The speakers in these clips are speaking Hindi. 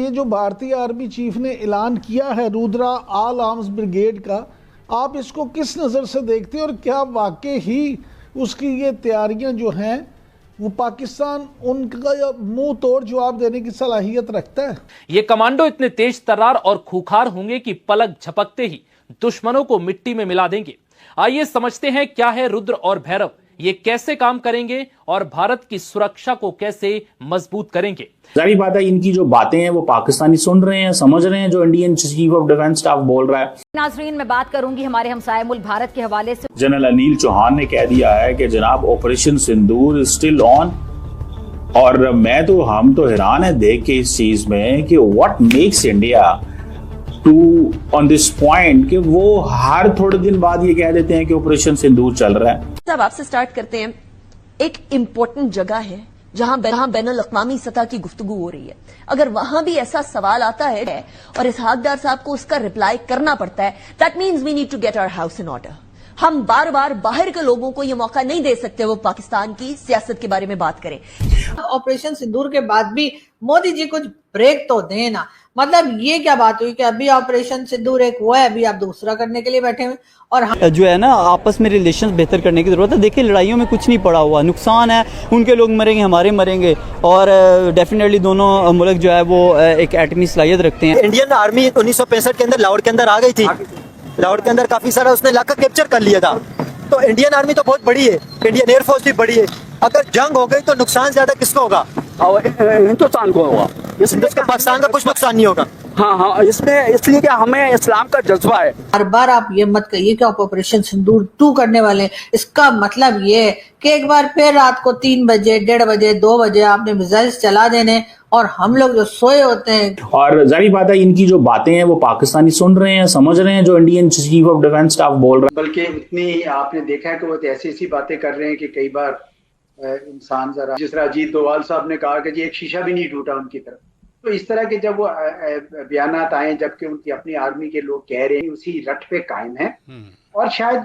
ये जो भारतीय आर्मी चीफ ने ऐलान किया है रुद्रा ऑल आर्म्स ब्रिगेड का, आप इसको किस नज़र से देखते हैं और क्या वाकई ही उसकी ये तैयारियां जो हैं वो पाकिस्तान उनका मुंह तोड़ जवाब देने की सलाहियत रखता है? ये कमांडो इतने तेज तर्रार और खूंखार होंगे कि पलक झपकते ही दुश्मनों को मिट्टी में मिला देंगे। आइए समझते हैं क्या है रुद्र और भैरव, ये कैसे काम करेंगे और भारत की सुरक्षा को कैसे मजबूत करेंगे। जारी बात है, इनकी जो बातें हैं वो पाकिस्तानी सुन रहे हैं, समझ रहे हैं जो Indian chief of defence staff बोल रहा है। नाजरीन, मैं बात करूंगी हमारे हमसाये मुल्क भारत के हवाले से। जनरल अनिल चौहान ने कह दिया है कि जनाब operation Sindoor is still on, और हम तो हैरान है देख के इस चीज में कि what makes India to on this point कि वो हर थोड़े दिन बाद ये कह देते हैं कि ऑपरेशन सिंदूर चल रहा है। साहब, आपसे स्टार्ट करते हैं। एक इम्पोर्टेंट जगह है जहां बैनुल अक़वामी सतह की गुफ्तगू हो रही है, अगर वहां भी ऐसा सवाल आता है और इसहाक डार साहब को उसका रिप्लाई करना पड़ता है, that means we need to get our house in order. हम बार बार बाहर के लोगों को यह मौका नहीं दे सकते वो पाकिस्तान की सियासत के बारे में बात करें। ऑपरेशन सिंदूर के बाद भी मोदी जी कुछ ब्रेक तो देना, मतलब ये क्या बात हुई कि अभी ऑपरेशन सिंदूर एक हुआ है, अभी आप दूसरा करने के लिए बैठे हुए, और जो है ना आपस में रिलेशंस बेहतर करने की जरूरत है। देखिए लड़ाइयों में कुछ नहीं पड़ा हुआ, नुकसान है, उनके लोग मरेंगे हमारे मरेंगे, और डेफिनेटली दोनों मुल्क जो है वो एक एटमी सलाहियत रखते हैं। इंडियन आर्मी 1965 के अंदर लाहौर के अंदर आ गई थी, लाहौर के अंदर काफी सारा उसने इलाका कैप्चर कर लिया था। तो इंडियन आर्मी तो बहुत बड़ी है, इंडियन एयरफोर्स भी बड़ी है। अगर जंग हो गई तो नुकसान ज्यादा किसको होगा? हिंदुस्तान को होगा, इसका पाकिस्तान का कुछ नुकसान नहीं होगा। हाँ, इसमें इसलिए कि हमें इस्लाम का जज्बा है। हर बार आप ये मत कहिए कि आप ऑपरेशन सिंदूर 2 करने वाले हैं। इसका मतलब ये है कि एक बार फिर रात को 3 बजे, 1:30 बजे, 2 बजे आपने मिसाइल्स चला देने और हम लोग जो सोए होते हैं। और जारी बात है, इनकी जो बातें हैं वो पाकिस्तानी सुन रहे हैं, समझ रहे हैं जो Indian chief of defence staff बोल रहा है। बल्कि इतनी आपने देखा है कि वो ऐसी ऐसी बातें कर रहे हैं कि कई बार इंसान जरा, जिस तरह अजीत डोवाल साहब ने कहा कि जी एक शीशा भी नहीं टूटा उनकी तरफ, तो इस तरह के जब वो बयानात आए जबकि उनकी अपनी आर्मी के लोग कह रहे हैं उसी रट पे कायम है, और शायद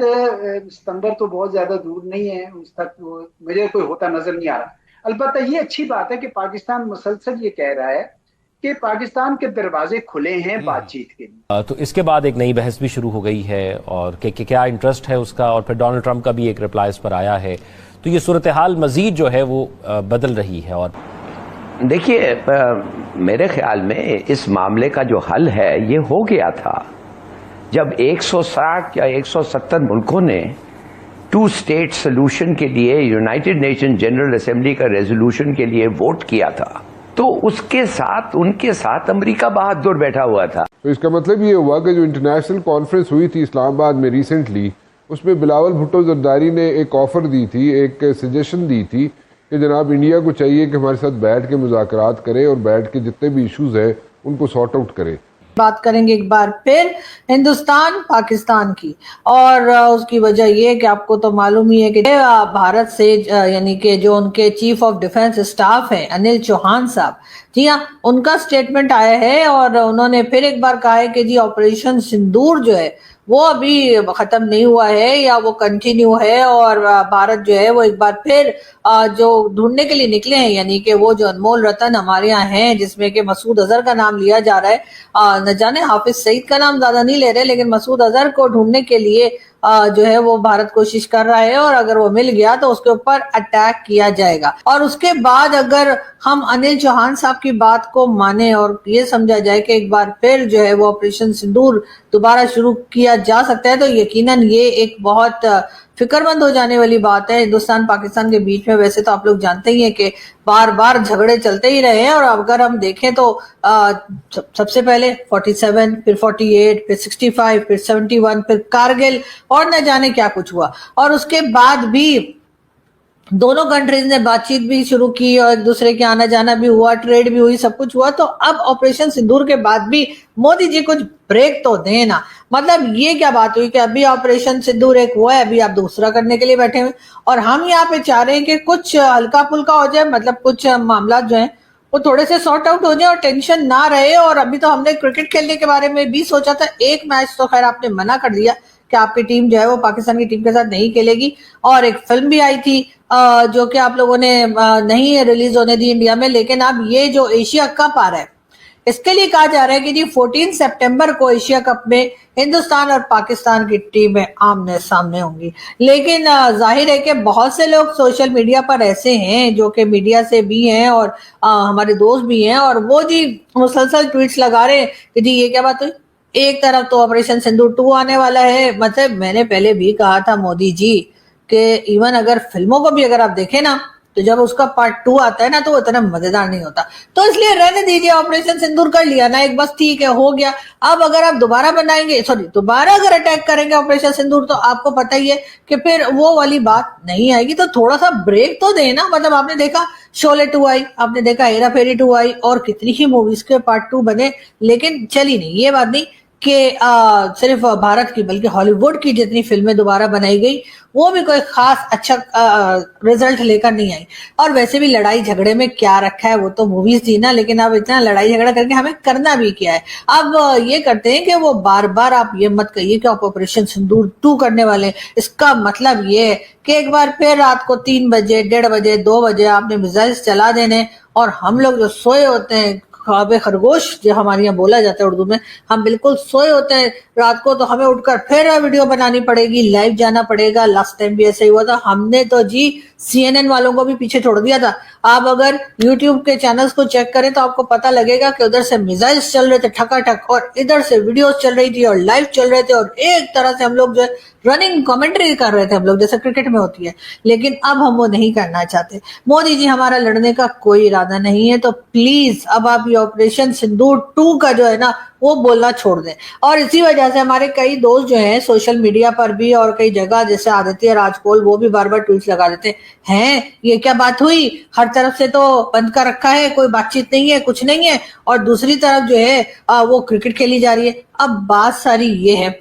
सितंबर तो बहुत ज्यादा दूर नहीं है, उस तक वो मुझे कोई होता नजर नहीं आ रहा। अलबत्ता ये अच्छी बात है कि पाकिस्तान मुसलसल ये कह रहा है कि पाकिस्तान के दरवाजे खुले हैं बातचीत के लिए। तो इसके बाद एक नई बहस भी शुरू हो गई है और क्या इंटरेस्ट है उसका, और फिर डोनाल्ड ट्रंप का भी एक रिप्लाई इस पर आया है, तो ये सूरत हाल मजीद जो है वो बदल रही है। और देखिए, मेरे ख्याल में इस मामले का जो हल है ये हो गया था जब 160 या 170 मुल्कों ने 2 स्टेट सोल्यूशन के लिए यूनाइटेड नेशन जनरल असेंबली का रेजोल्यूशन के लिए वोट किया था, तो उसके साथ उनके साथ अमेरिका बहादुर बैठा हुआ था। तो इसका मतलब ये हुआ कि जो इंटरनेशनल कॉन्फ्रेंस हुई थी इस्लामाबाद में रिसेंटली, उसमें बिलावल भुट्टो जरदारी ने एक ऑफर दी थी, एक सजेशन दी थी कि जनाब इंडिया को चाहिए कि हमारे साथ बैठ के मुज़ाकरात करे और बैठ के जितने भी इश्यूज है उनको सॉर्ट आउट करे। बात करेंगे एक बार फिर हिंदुस्तान पाकिस्तान की, और उसकी वजह ये है कि आपको तो मालूम ही है कि भारत से यानी कि जो उनके चीफ ऑफ डिफेंस स्टाफ हैं अनिल चौहान साहब, जी हाँ, उनका स्टेटमेंट आया है और उन्होंने फिर एक बार कहा है कि जी ऑपरेशन सिंदूर जो है वो अभी खत्म नहीं हुआ है या वो कंटिन्यू है, और भारत जो है वो एक बार फिर जो ढूंढने के लिए निकले हैं, यानी कि वो जो अनमोल रतन हमारे यहाँ हैं जिसमें कि मसूद अजहर का नाम लिया जा रहा है, न जाने हाफिज सईद का नाम ज्यादा नहीं ले रहे, लेकिन मसूद अजहर को ढूंढने के लिए जो है वो भारत कोशिश कर रहा है, और अगर वो मिल गया तो उसके ऊपर अटैक किया जाएगा। और उसके बाद अगर हम अनिल चौहान साहब की बात को माने और ये समझा जाए कि एक बार फिर जो है वो ऑपरेशन सिंदूर दोबारा शुरू किया जा सकता है, तो यकीनन ये एक बहुत फिक्रमंद हो जाने वाली बात है हिंदुस्तान पाकिस्तान के बीच में। वैसे तो आप लोग जानते ही हैं कि बार बार झगड़े चलते ही रहे हैं, और अगर हम देखें तो सबसे पहले 47, फिर 48, फिर 65, फिर 71, फिर कारगिल, और न जाने क्या कुछ हुआ, और उसके बाद भी दोनों कंट्रीज ने बातचीत भी शुरू की और एक दूसरे के आना जाना भी हुआ, ट्रेड भी हुई, सब कुछ हुआ। तो अब ऑपरेशन सिंदूर के बाद भी मोदी जी कुछ ब्रेक तो देना, मतलब ये क्या बात हुई कि अभी ऑपरेशन सिंदूर एक हुआ है, अभी आप दूसरा करने के लिए बैठे हुए, और हम यहाँ पे चाह रहे हैं कि कुछ हल्का फुल्का हो जाए, मतलब कुछ मामला जो है वो थोड़े से सॉर्ट आउट हो जाए और टेंशन ना रहे। और अभी तो हमने क्रिकेट खेलने के बारे में भी सोचा था, एक मैच तो खैर आपने मना कर दिया कि आपकी टीम जो है वो पाकिस्तान की टीम के साथ नहीं खेलेगी, और एक फिल्म भी आई थी जो कि आप लोगों ने नहीं रिलीज होने दी इंडिया में। लेकिन अब ये जो एशिया कप आ रहा है, इसके लिए कहा जा रहा है कि जी 14 सितंबर को एशिया कप में हिंदुस्तान और पाकिस्तान की टीमें आमने सामने होंगी। लेकिन जाहिर है कि बहुत से लोग सोशल मीडिया पर ऐसे हैं जो कि मीडिया से भी हैं और हमारे दोस्त भी हैं, और वो जी मुसलसल ट्वीट्स लगा रहे हैं कि जी ये क्या बात हुई, एक तरफ तो ऑपरेशन सिंदूर 2 आने वाला है। मतलब मैंने पहले भी कहा था मोदी जी कि इवन अगर फिल्मों को भी अगर आप देखें ना, तो जब उसका पार्ट 2 आता है ना तो वो इतना मजेदार नहीं होता। तो इसलिए रहने दीजिए, ऑपरेशन सिंदूर कर लिया ना एक, बस ठीक है, हो गया। अब अगर आप दोबारा बनाएंगे, दोबारा अगर अटैक करेंगे ऑपरेशन सिंदूर, तो आपको पता ही है कि फिर वो वाली बात नहीं आएगी। तो थोड़ा सा ब्रेक तो देना। मतलब आपने देखा शोले 2 आई, आपने देखा हेरा फेरी 2 आई, और कितनी ही मूवीज के पार्ट 2 बने, लेकिन चली नहीं। ये बात नहीं कि सिर्फ भारत की बल्कि हॉलीवुड की जितनी फिल्में दोबारा बनाई गई वो भी कोई खास अच्छा रिजल्ट लेकर नहीं आई। और वैसे भी लड़ाई झगड़े में क्या रखा है, वो तो मूवीज थी ना, लेकिन अब इतना लड़ाई झगड़ा करके हमें करना भी क्या है। अब ये करते हैं कि वो बार बार आप ये मत कहिए कि आप ऑपरेशन सिंदूर 2 करने वाले हैं। इसका मतलब ये है कि एक बार फिर रात को 3 बजे, 1:30 बजे, 2 बजे आपने मिसाइल्स चला देने, और हम लोग जो सोए होते हैं, ख्वाबे खरगोश जो हमारे यहाँ बोला जाता है उर्दू में, हम बिल्कुल सोए होते हैं रात को, तो हमें उठकर फिर वीडियो बनानी पड़ेगी, लाइव जाना पड़ेगा। लास्ट टाइम भी ऐसा ही हुआ था, हमने तो जी CNN वालों को भी पीछे छोड़ दिया था। आप अगर YouTube के चैनल्स को चेक करें तो आपको पता लगेगा कि उधर से मिसाइल्स चल रहे थे ठकाठक, और इधर से वीडियोस चल रही थी और लाइव चल रहे थे, और एक तरह से हम लोग जो रनिंग कमेंट्री कर रहे थे हम लोग, जैसे क्रिकेट में होती है। लेकिन अब हम वो नहीं करना चाहते। मोदी जी, हमारा लड़ने का कोई इरादा नहीं है, तो प्लीज अब आप ये ऑपरेशन सिंदूर 2 का जो है ना वो बोलना छोड़ दें। और इसी वजह से हमारे कई दोस्त जो हैं सोशल मीडिया पर भी और कई जगह, जैसे आदित्य राजकोल, वो भी बार बार ट्वीट लगा देते हैं, ये क्या बात हुई, हर तरफ से तो बंद कर रखा है, कोई बातचीत नहीं है, कुछ नहीं है, और दूसरी तरफ जो है वो क्रिकेट खेली जा रही है। अब बात सारी ये है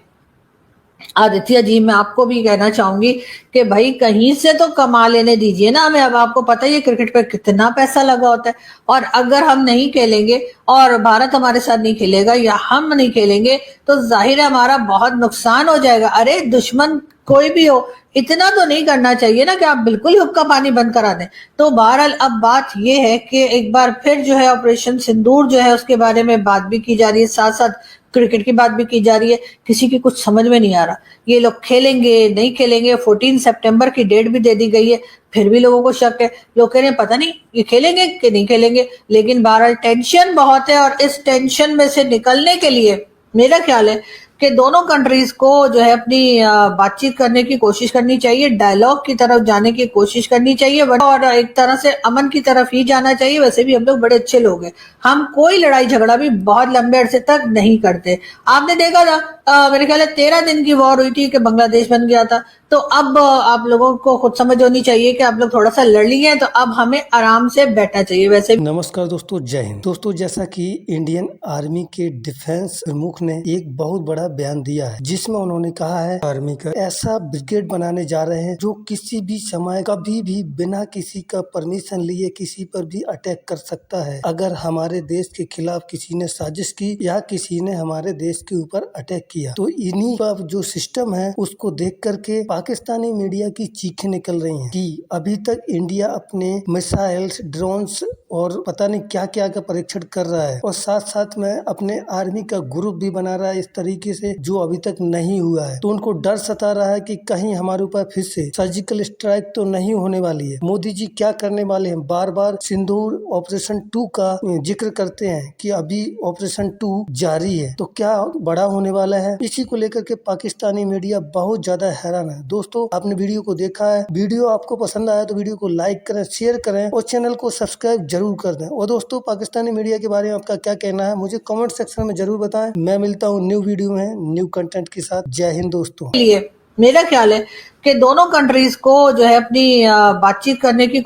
आदित्य जी, मैं आपको भी कहना चाहूंगी कि भाई कहीं से तो कमा लेने दीजिए ना हमें। अब आपको पता ही है क्रिकेट पे कितना पैसा लगा होता है, और अगर हम नहीं खेलेंगे और भारत हमारे साथ नहीं खेलेगा या हम नहीं खेलेंगे तो जाहिर है हमारा बहुत नुकसान हो जाएगा। अरे दुश्मन कोई भी हो, इतना तो नहीं करना चाहिए ना कि आप बिल्कुल ही हुक्का पानी बंद करा दें। तो बहरहाल अब बात यह है कि एक बार फिर जो है ऑपरेशन सिंदूर जो है उसके बारे में बात भी की जा रही है, साथ साथ क्रिकेट की बात भी की जा रही है। किसी की कुछ समझ में नहीं आ रहा, ये लोग खेलेंगे नहीं खेलेंगे। 14 सितंबर की डेट भी दे दी गई है, फिर भी लोगों को शक है। लोग कह रहे हैं पता नहीं ये खेलेंगे कि नहीं खेलेंगे। लेकिन बहरहाल टेंशन बहुत है, और इस टेंशन में से निकलने के लिए मेरा ख्याल है कि दोनों कंट्रीज को जो है अपनी बातचीत करने की कोशिश करनी चाहिए, डायलॉग की तरफ जाने की कोशिश करनी चाहिए, और एक तरह से अमन की तरफ ही जाना चाहिए। वैसे भी हम लोग बड़े अच्छे लोग हैं, हम कोई लड़ाई झगड़ा भी बहुत लंबे अरसे तक नहीं करते। आपने देखा था मेरे ख्याल है 13 दिन की वॉर हुई थी कि बांग्लादेश बन गया था। तो अब आप लोगों को खुद समझ होनी चाहिए कि आप लोग थोड़ा सा लड़ लिए हैं, तो अब हमें आराम से बैठना चाहिए। वैसे नमस्कार दोस्तों, जय हिंद। दोस्तों, जैसा कि इंडियन आर्मी के डिफेंस प्रमुख ने एक बहुत बड़ा बयान दिया है, जिसमें उन्होंने कहा है आर्मी का ऐसा ब्रिगेड बनाने जा रहे हैं जो किसी भी समय कभी भी बिना किसी का परमिशन लिए किसी पर भी अटैक कर सकता है। अगर हमारे देश के खिलाफ किसी ने साजिश की या किसी ने हमारे देश के ऊपर अटैक किया, तो इन्हीं का जो सिस्टम है उसको देख करके पाकिस्तानी मीडिया की चीखें निकल रही हैं कि अभी तक इंडिया अपने मिसाइल्स, ड्रोन्स और पता नहीं क्या क्या का परीक्षण कर रहा है, और साथ साथ में अपने आर्मी का ग्रुप भी बना रहा है इस तरीके से जो अभी तक नहीं हुआ है। तो उनको डर सता रहा है कि कहीं हमारे ऊपर फिर से सर्जिकल स्ट्राइक तो नहीं होने वाली है। मोदी जी क्या करने वाले हैं, बार बार सिंदूर ऑपरेशन 2 का जिक्र करते हैं कि अभी ऑपरेशन 2 जारी है, तो क्या बड़ा होने वाला है। इसी को लेकर के पाकिस्तानी मीडिया बहुत ज्यादा हैरान है। दोस्तों, आपने वीडियो को देखा है, वीडियो आपको पसंद आया तो वीडियो को लाइक करें, शेयर करें और चैनल को सब्सक्राइब जरूर कर दें। और दोस्तों, पाकिस्तानी मीडिया के बारे में आपका क्या कहना है मुझे कमेंट सेक्शन में जरूर बताएं। मैं मिलता हूँ न्यू वीडियो में न्यू कंटेंट के साथ। जय हिंद दोस्तों। मेरा ख्याल है कि दोनों कंट्रीज को जो है अपनी बातचीत करने की